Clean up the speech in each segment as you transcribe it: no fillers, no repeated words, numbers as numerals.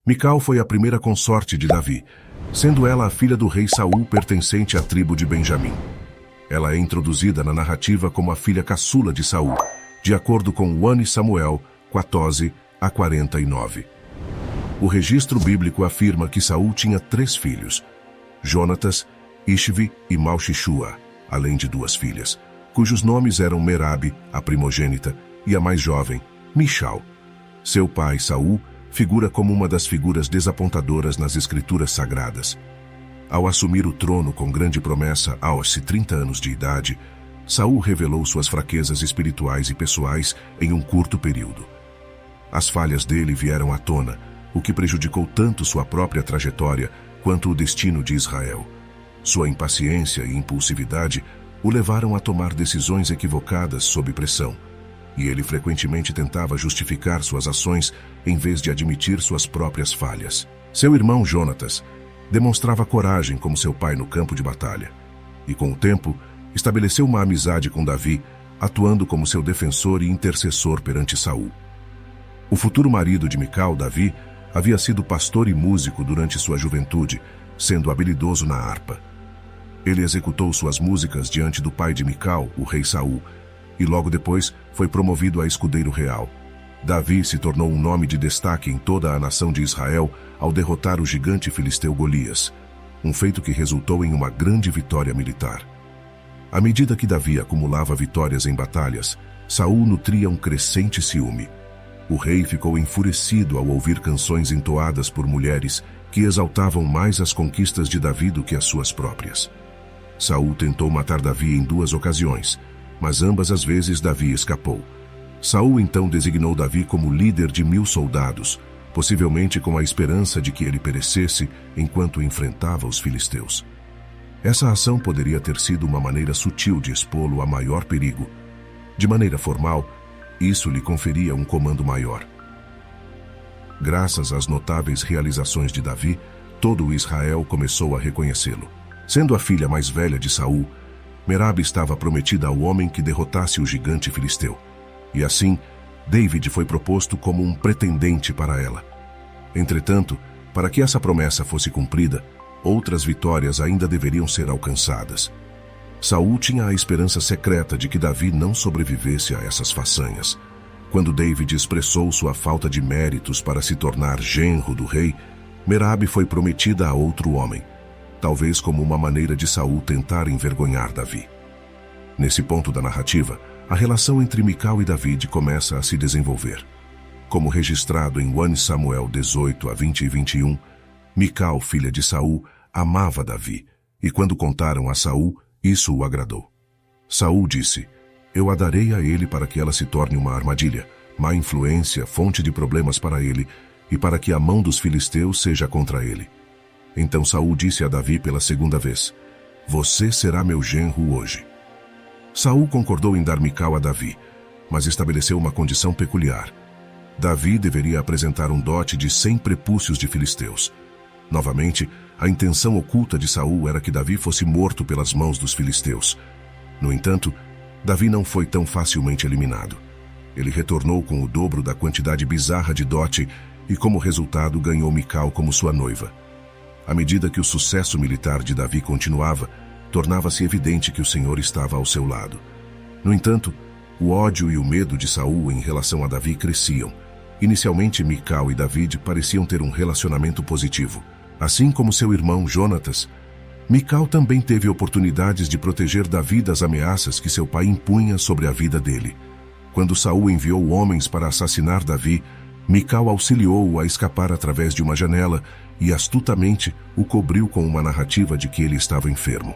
Mical foi a primeira consorte de Davi, sendo ela a filha do rei Saul pertencente à tribo de Benjamim. Ela é introduzida na narrativa como a filha caçula de Saul, de acordo com 1 Samuel 14-49. O registro bíblico afirma que Saul tinha 3 filhos, Jonatas, Ishvi e Malchishua, além de 2 filhas, cujos nomes eram Merabe, a primogênita, e a mais jovem, Michal. Seu pai, Saul, figura como uma das figuras desapontadoras nas escrituras sagradas. Ao assumir o trono com grande promessa aos 30 anos de idade, Saul revelou suas fraquezas espirituais e pessoais em um curto período. As falhas dele vieram à tona, o que prejudicou tanto sua própria trajetória quanto o destino de Israel. Sua impaciência e impulsividade o levaram a tomar decisões equivocadas sob pressão, e ele frequentemente tentava justificar suas ações em vez de admitir suas próprias falhas. Seu irmão Jonatas demonstrava coragem como seu pai no campo de batalha, e com o tempo estabeleceu uma amizade com Davi, atuando como seu defensor e intercessor perante Saul. O futuro marido de Mical, Davi, havia sido pastor e músico durante sua juventude, sendo habilidoso na harpa. Ele executou suas músicas diante do pai de Mical, o rei Saul, e logo depois foi promovido a escudeiro real. Davi se tornou um nome de destaque em toda a nação de Israel ao derrotar o gigante filisteu Golias, um feito que resultou em uma grande vitória militar. À medida que Davi acumulava vitórias em batalhas, Saul nutria um crescente ciúme. O rei ficou enfurecido ao ouvir canções entoadas por mulheres que exaltavam mais as conquistas de Davi do que as suas próprias. Saul tentou matar Davi em 2 ocasiões, mas ambas as vezes Davi escapou. Saul então designou Davi como líder de 1000 soldados, possivelmente com a esperança de que ele perecesse enquanto enfrentava os filisteus. Essa ação poderia ter sido uma maneira sutil de expô-lo a maior perigo. De maneira formal, isso lhe conferia um comando maior. Graças às notáveis realizações de Davi, todo o Israel começou a reconhecê-lo. Sendo a filha mais velha de Saul, Merabe estava prometida ao homem que derrotasse o gigante filisteu. E assim, David foi proposto como um pretendente para ela. Entretanto, para que essa promessa fosse cumprida, outras vitórias ainda deveriam ser alcançadas. Saul tinha a esperança secreta de que Davi não sobrevivesse a essas façanhas. Quando David expressou sua falta de méritos para se tornar genro do rei, Merabe foi prometida a outro homem, talvez como uma maneira de Saul tentar envergonhar Davi. Nesse ponto da narrativa, a relação entre Mical e David começa a se desenvolver. Como registrado em 1 Samuel 18-20 e 21, Mical, filha de Saul, amava Davi, e quando contaram a Saul, isso o agradou. Saul disse: "Eu a darei a ele para que ela se torne uma armadilha, má influência, fonte de problemas para ele, e para que a mão dos filisteus seja contra ele." Então Saul disse a Davi pela segunda vez: "Você será meu genro hoje." Saul concordou em dar Mical a Davi, mas estabeleceu uma condição peculiar. Davi deveria apresentar um dote de 100 prepúcios de filisteus. Novamente, a intenção oculta de Saul era que Davi fosse morto pelas mãos dos filisteus. No entanto, Davi não foi tão facilmente eliminado. Ele retornou com o dobro da quantidade bizarra de dote e, como resultado, ganhou Mical como sua noiva. À medida que o sucesso militar de Davi continuava, tornava-se evidente que o Senhor estava ao seu lado. No entanto, o ódio e o medo de Saul em relação a Davi cresciam. Inicialmente, Mical e David pareciam ter um relacionamento positivo. Assim como seu irmão Jonatas, Mical também teve oportunidades de proteger Davi das ameaças que seu pai impunha sobre a vida dele. Quando Saul enviou homens para assassinar Davi, Mical auxiliou-o a escapar através de uma janela e astutamente o cobriu com uma narrativa de que ele estava enfermo.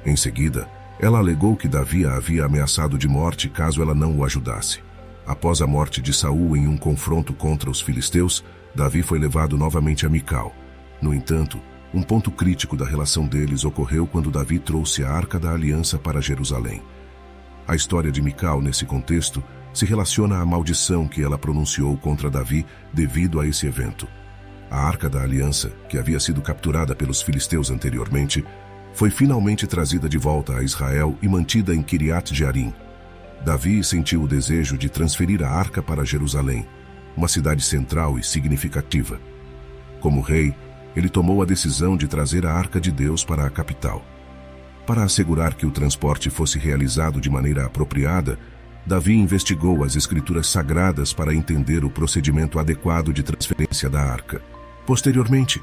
Em seguida, ela alegou que Davi a havia ameaçado de morte caso ela não o ajudasse. Após a morte de Saul em um confronto contra os filisteus, Davi foi levado novamente a Mical. No entanto, um ponto crítico da relação deles ocorreu quando Davi trouxe a Arca da Aliança para Jerusalém. A história de Mical, nesse contexto, se relaciona à maldição que ela pronunciou contra Davi devido a esse evento. A Arca da Aliança, que havia sido capturada pelos filisteus anteriormente, foi finalmente trazida de volta a Israel e mantida em Kiriat Jearim. Davi sentiu o desejo de transferir a arca para Jerusalém, uma cidade central e significativa. Como rei, ele tomou a decisão de trazer a Arca de Deus para a capital. Para assegurar que o transporte fosse realizado de maneira apropriada, Davi investigou as escrituras sagradas para entender o procedimento adequado de transferência da arca. Posteriormente,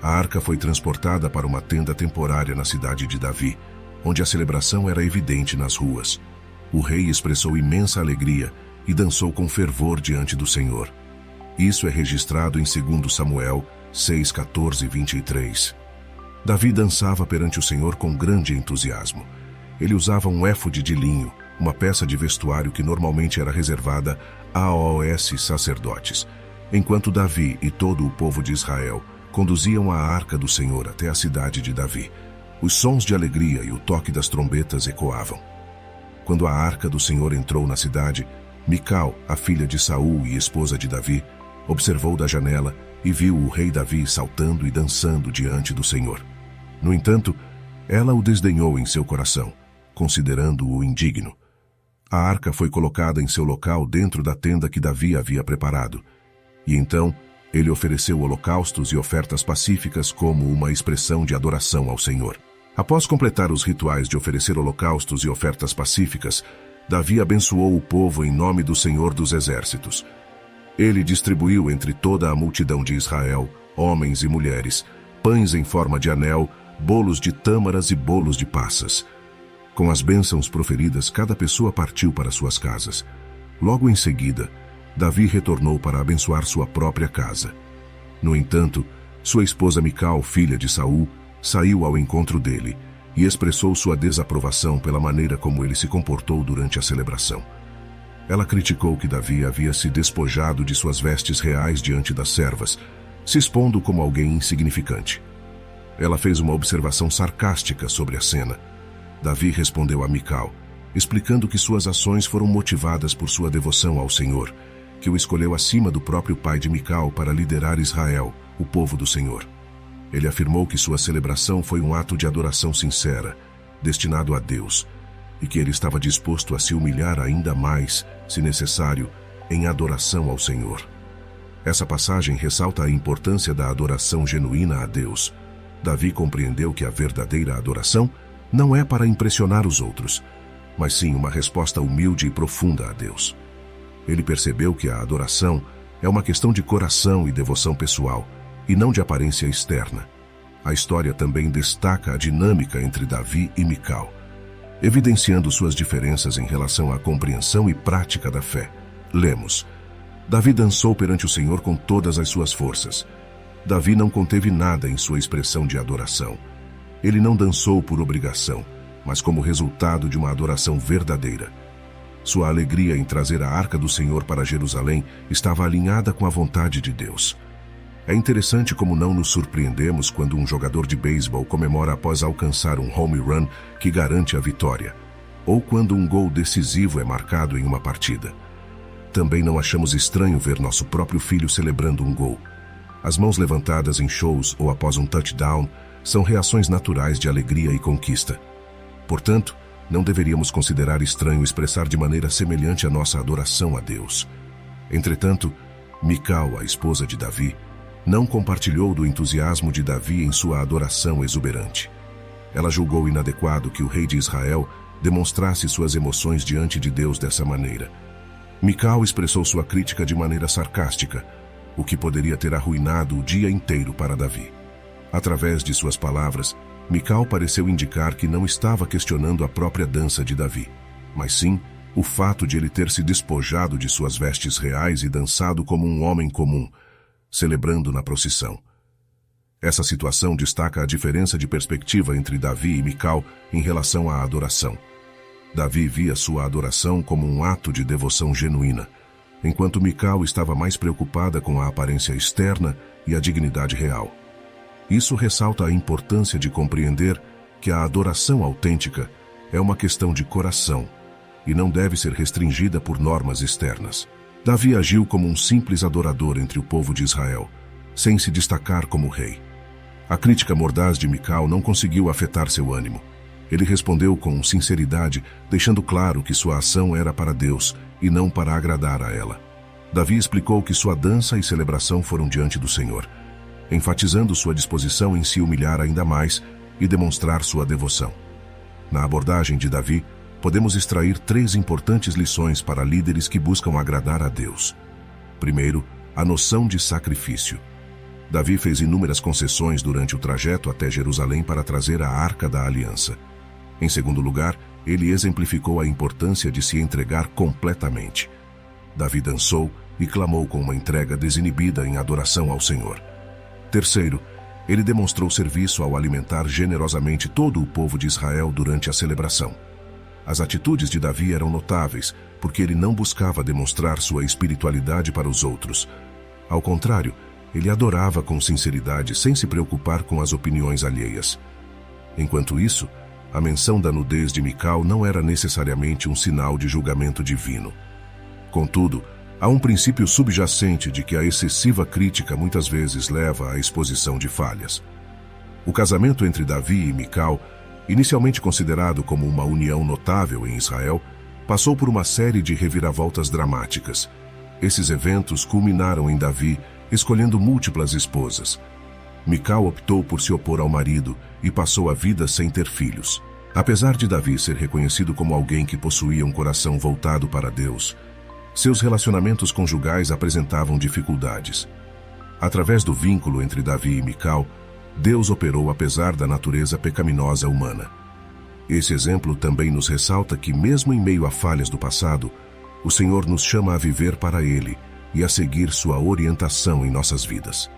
a arca foi transportada para uma tenda temporária na cidade de Davi, onde a celebração era evidente nas ruas. O rei expressou imensa alegria e dançou com fervor diante do Senhor. Isso é registrado em 2 Samuel 6, 14 e 23. Davi dançava perante o Senhor com grande entusiasmo. Ele usava um éfode de linho, uma peça de vestuário que normalmente era reservada aos sacerdotes, enquanto Davi e todo o povo de Israel conduziam a arca do Senhor até a cidade de Davi. Os sons de alegria e o toque das trombetas ecoavam. Quando a arca do Senhor entrou na cidade, Mical, a filha de Saul e esposa de Davi, observou da janela e viu o rei Davi saltando e dançando diante do Senhor. No entanto, ela o desdenhou em seu coração, considerando-o indigno. A arca foi colocada em seu local dentro da tenda que Davi havia preparado. E então, ele ofereceu holocaustos e ofertas pacíficas como uma expressão de adoração ao Senhor. Após completar os rituais de oferecer holocaustos e ofertas pacíficas, Davi abençoou o povo em nome do Senhor dos Exércitos. Ele distribuiu entre toda a multidão de Israel, homens e mulheres, pães em forma de anel, bolos de tâmaras e bolos de passas. Com as bênçãos proferidas, cada pessoa partiu para suas casas. Logo em seguida, Davi retornou para abençoar sua própria casa. No entanto, sua esposa Mical, filha de Saul, saiu ao encontro dele e expressou sua desaprovação pela maneira como ele se comportou durante a celebração. Ela criticou que Davi havia se despojado de suas vestes reais diante das servas, se expondo como alguém insignificante. Ela fez uma observação sarcástica sobre a cena. Davi respondeu a Mical, explicando que suas ações foram motivadas por sua devoção ao Senhor, que o escolheu acima do próprio pai de Mical para liderar Israel, o povo do Senhor. Ele afirmou que sua celebração foi um ato de adoração sincera, destinado a Deus, e que ele estava disposto a se humilhar ainda mais, se necessário, em adoração ao Senhor. Essa passagem ressalta a importância da adoração genuína a Deus. Davi compreendeu que a verdadeira adoração não é para impressionar os outros, mas sim uma resposta humilde e profunda a Deus. Ele percebeu que a adoração é uma questão de coração e devoção pessoal, e não de aparência externa. A história também destaca a dinâmica entre Davi e Mical, evidenciando suas diferenças em relação à compreensão e prática da fé. Lemos: Davi dançou perante o Senhor com todas as suas forças. Davi não conteve nada em sua expressão de adoração. Ele não dançou por obrigação, mas como resultado de uma adoração verdadeira. Sua alegria em trazer a arca do Senhor para Jerusalém estava alinhada com a vontade de Deus. É interessante como não nos surpreendemos quando um jogador de beisebol comemora após alcançar um home run que garante a vitória, ou quando um gol decisivo é marcado em uma partida. Também não achamos estranho ver nosso próprio filho celebrando um gol. As mãos levantadas em shows ou após um touchdown são reações naturais de alegria e conquista. Portanto, não deveríamos considerar estranho expressar de maneira semelhante a nossa adoração a Deus. Entretanto, Mical, a esposa de Davi, não compartilhou do entusiasmo de Davi em sua adoração exuberante. Ela julgou inadequado que o rei de Israel demonstrasse suas emoções diante de Deus dessa maneira. Mical expressou sua crítica de maneira sarcástica, o que poderia ter arruinado o dia inteiro para Davi. Através de suas palavras, Mical pareceu indicar que não estava questionando a própria dança de Davi, mas sim o fato de ele ter se despojado de suas vestes reais e dançado como um homem comum, celebrando na procissão. Essa situação destaca a diferença de perspectiva entre Davi e Mical em relação à adoração. Davi via sua adoração como um ato de devoção genuína, enquanto Mical estava mais preocupada com a aparência externa e a dignidade real. Isso ressalta a importância de compreender que a adoração autêntica é uma questão de coração e não deve ser restringida por normas externas. Davi agiu como um simples adorador entre o povo de Israel, sem se destacar como rei. A crítica mordaz de Mical não conseguiu afetar seu ânimo. Ele respondeu com sinceridade, deixando claro que sua ação era para Deus e não para agradar a ela. Davi explicou que sua dança e celebração foram diante do Senhor. enfatizando sua disposição em se humilhar ainda mais e demonstrar sua devoção. Na abordagem de Davi, podemos extrair 3 importantes lições para líderes que buscam agradar a Deus. Primeiro, a noção de sacrifício. Davi fez inúmeras concessões durante o trajeto até Jerusalém para trazer a Arca da Aliança. Em segundo lugar, ele exemplificou a importância de se entregar completamente. Davi dançou e clamou com uma entrega desinibida em adoração ao Senhor. Terceiro, ele demonstrou serviço ao alimentar generosamente todo o povo de Israel durante a celebração. As atitudes de Davi eram notáveis, porque ele não buscava demonstrar sua espiritualidade para os outros. Ao contrário, ele adorava com sinceridade, sem se preocupar com as opiniões alheias. Enquanto isso, a menção da nudez de Mical não era necessariamente um sinal de julgamento divino. Contudo, há um princípio subjacente de que a excessiva crítica muitas vezes leva à exposição de falhas. O casamento entre Davi e Mical, inicialmente considerado como uma união notável em Israel, passou por uma série de reviravoltas dramáticas. Esses eventos culminaram em Davi escolhendo múltiplas esposas. Mical optou por se opor ao marido e passou a vida sem ter filhos. Apesar de Davi ser reconhecido como alguém que possuía um coração voltado para Deus, seus relacionamentos conjugais apresentavam dificuldades. Através do vínculo entre Davi e Mical, Deus operou apesar da natureza pecaminosa humana. Esse exemplo também nos ressalta que, mesmo em meio a falhas do passado, o Senhor nos chama a viver para Ele e a seguir sua orientação em nossas vidas.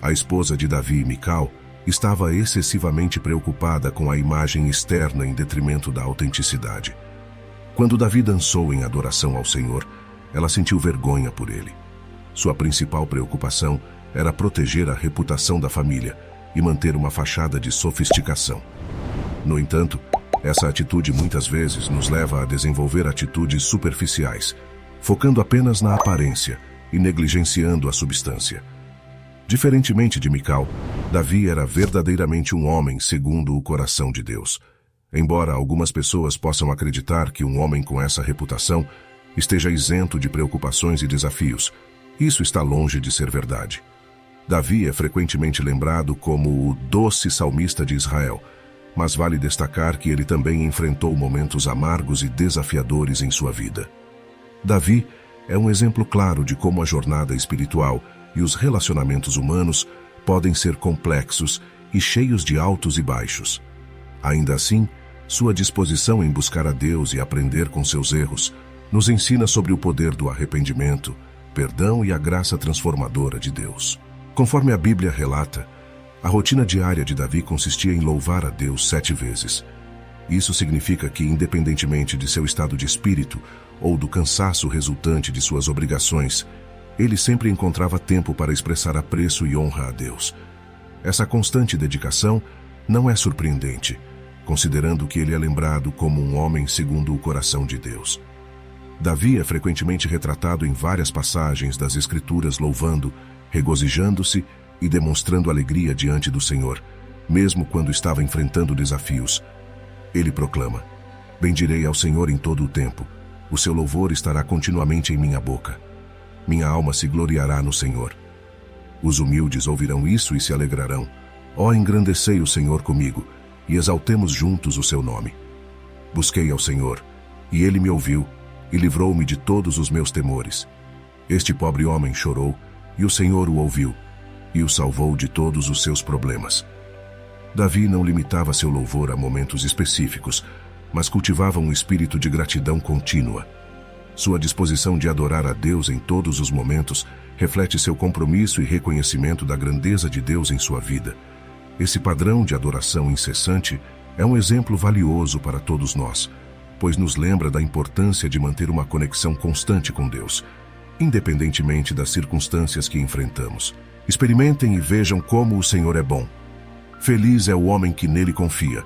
A esposa de Davi, Mical, estava excessivamente preocupada com a imagem externa em detrimento da autenticidade. Quando Davi dançou em adoração ao Senhor, ela sentiu vergonha por ele. Sua principal preocupação era proteger a reputação da família e manter uma fachada de sofisticação. No entanto, essa atitude muitas vezes nos leva a desenvolver atitudes superficiais, focando apenas na aparência e negligenciando a substância. Diferentemente de Mical, Davi era verdadeiramente um homem segundo o coração de Deus. Embora algumas pessoas possam acreditar que um homem com essa reputação esteja isento de preocupações e desafios, isso está longe de ser verdade. Davi é frequentemente lembrado como o doce salmista de Israel, mas vale destacar que ele também enfrentou momentos amargos e desafiadores em sua vida. Davi é um exemplo claro de como a jornada espiritual e os relacionamentos humanos podem ser complexos e cheios de altos e baixos. Ainda assim, sua disposição em buscar a Deus e aprender com seus erros nos ensina sobre o poder do arrependimento, perdão e a graça transformadora de Deus. Conforme a Bíblia relata, a rotina diária de Davi consistia em louvar a Deus 7 vezes. Isso significa que, independentemente de seu estado de espírito ou do cansaço resultante de suas obrigações, ele sempre encontrava tempo para expressar apreço e honra a Deus. Essa constante dedicação não é surpreendente, considerando que ele é lembrado como um homem segundo o coração de Deus. Davi é frequentemente retratado em várias passagens das Escrituras louvando, regozijando-se e demonstrando alegria diante do Senhor, mesmo quando estava enfrentando desafios. Ele proclama: "Bendirei ao Senhor em todo o tempo, o seu louvor estará continuamente em minha boca. Minha alma se gloriará no Senhor. Os humildes ouvirão isso e se alegrarão. Ó, engrandecei o Senhor comigo, e exaltemos juntos o seu nome. Busquei ao Senhor, e ele me ouviu, e livrou-me de todos os meus temores. Este pobre homem chorou, e o Senhor o ouviu, e o salvou de todos os seus problemas." Davi não limitava seu louvor a momentos específicos, mas cultivava um espírito de gratidão contínua. Sua disposição de adorar a Deus em todos os momentos reflete seu compromisso e reconhecimento da grandeza de Deus em sua vida. Esse padrão de adoração incessante é um exemplo valioso para todos nós, pois nos lembra da importância de manter uma conexão constante com Deus, independentemente das circunstâncias que enfrentamos. Experimentem e vejam como o Senhor é bom. Feliz é o homem que nele confia.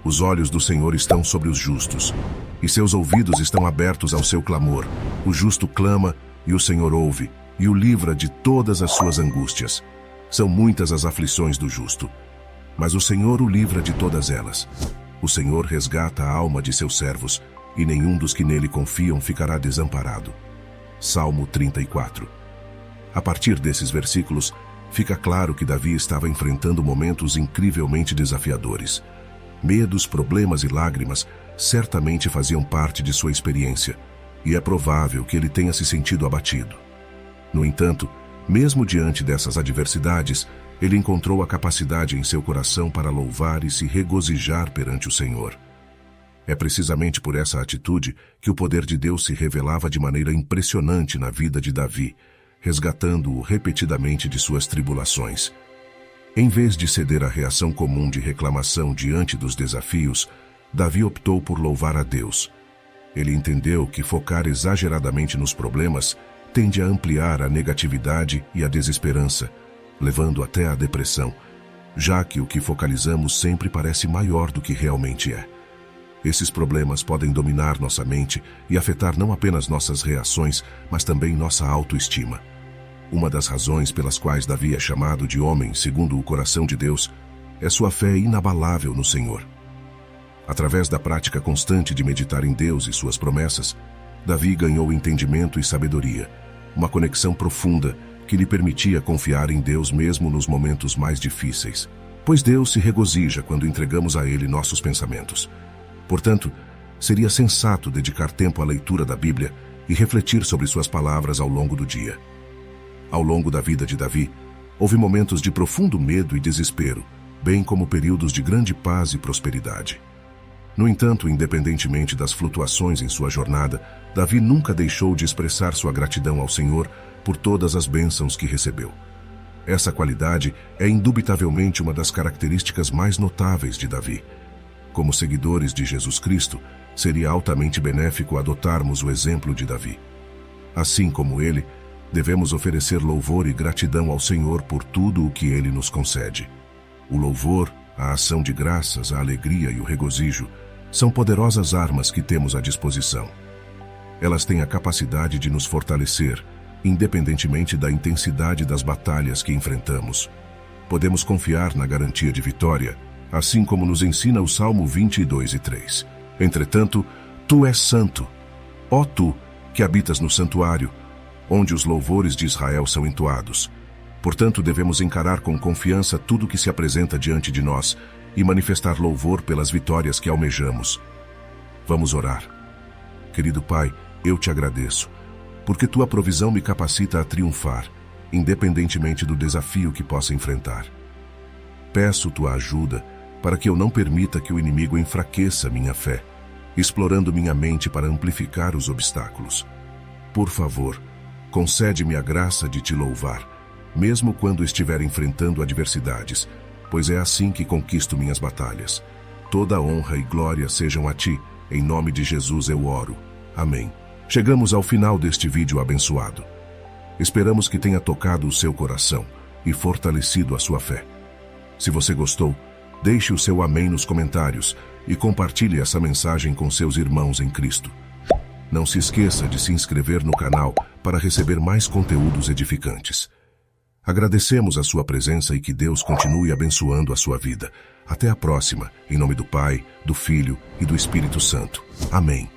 Os olhos do Senhor estão sobre os justos, e seus ouvidos estão abertos ao seu clamor. O justo clama, e o Senhor ouve, e o livra de todas as suas angústias. São muitas as aflições do justo, mas o Senhor o livra de todas elas. O Senhor resgata a alma de seus servos, e nenhum dos que nele confiam ficará desamparado. Salmo 34. A partir desses versículos, fica claro que Davi estava enfrentando momentos incrivelmente desafiadores. Medos, problemas e lágrimas certamente faziam parte de sua experiência, e é provável que ele tenha se sentido abatido. No entanto, mesmo diante dessas adversidades, ele encontrou a capacidade em seu coração para louvar e se regozijar perante o Senhor. É precisamente por essa atitude que o poder de Deus se revelava de maneira impressionante na vida de Davi, resgatando-o repetidamente de suas tribulações. Em vez de ceder à reação comum de reclamação diante dos desafios, Davi optou por louvar a Deus. Ele entendeu que focar exageradamente nos problemas tende a ampliar a negatividade e a desesperança, levando até à depressão, já que o que focalizamos sempre parece maior do que realmente é. Esses problemas podem dominar nossa mente e afetar não apenas nossas reações, mas também nossa autoestima. Uma das razões pelas quais Davi é chamado de homem segundo o coração de Deus é sua fé inabalável no Senhor. Através da prática constante de meditar em Deus e suas promessas, Davi ganhou entendimento e sabedoria, uma conexão profunda que lhe permitia confiar em Deus mesmo nos momentos mais difíceis, pois Deus se regozija quando entregamos a Ele nossos pensamentos. Portanto, seria sensato dedicar tempo à leitura da Bíblia e refletir sobre suas palavras ao longo do dia. Ao longo da vida de Davi, houve momentos de profundo medo e desespero, bem como períodos de grande paz e prosperidade. No entanto, independentemente das flutuações em sua jornada, Davi nunca deixou de expressar sua gratidão ao Senhor por todas as bênçãos que recebeu. Essa qualidade é indubitavelmente uma das características mais notáveis de Davi. Como seguidores de Jesus Cristo, seria altamente benéfico adotarmos o exemplo de Davi. Assim como ele, devemos oferecer louvor e gratidão ao Senhor por tudo o que Ele nos concede. O louvor, a ação de graças, a alegria e o regozijo são poderosas armas que temos à disposição. Elas têm a capacidade de nos fortalecer, independentemente da intensidade das batalhas que enfrentamos. Podemos confiar na garantia de vitória, assim como nos ensina o Salmo 22:3. Entretanto, Tu és santo, ó Tu, que habitas no santuário, onde os louvores de Israel são entoados. Portanto, devemos encarar com confiança tudo que se apresenta diante de nós e manifestar louvor pelas vitórias que almejamos. Vamos orar. Querido Pai, eu te agradeço, porque Tua provisão me capacita a triunfar, independentemente do desafio que possa enfrentar. Peço Tua ajuda para que eu não permita que o inimigo enfraqueça minha fé, explorando minha mente para amplificar os obstáculos. Por favor, concede-me a graça de Te louvar, mesmo quando estiver enfrentando adversidades, pois é assim que conquisto minhas batalhas. Toda honra e glória sejam a Ti, em nome de Jesus eu oro. Amém. Chegamos ao final deste vídeo abençoado. Esperamos que tenha tocado o seu coração e fortalecido a sua fé. Se você gostou, deixe o seu amém nos comentários e compartilhe essa mensagem com seus irmãos em Cristo. Não se esqueça de se inscrever no canal para receber mais conteúdos edificantes. Agradecemos a sua presença e que Deus continue abençoando a sua vida. Até a próxima, em nome do Pai, do Filho e do Espírito Santo. Amém.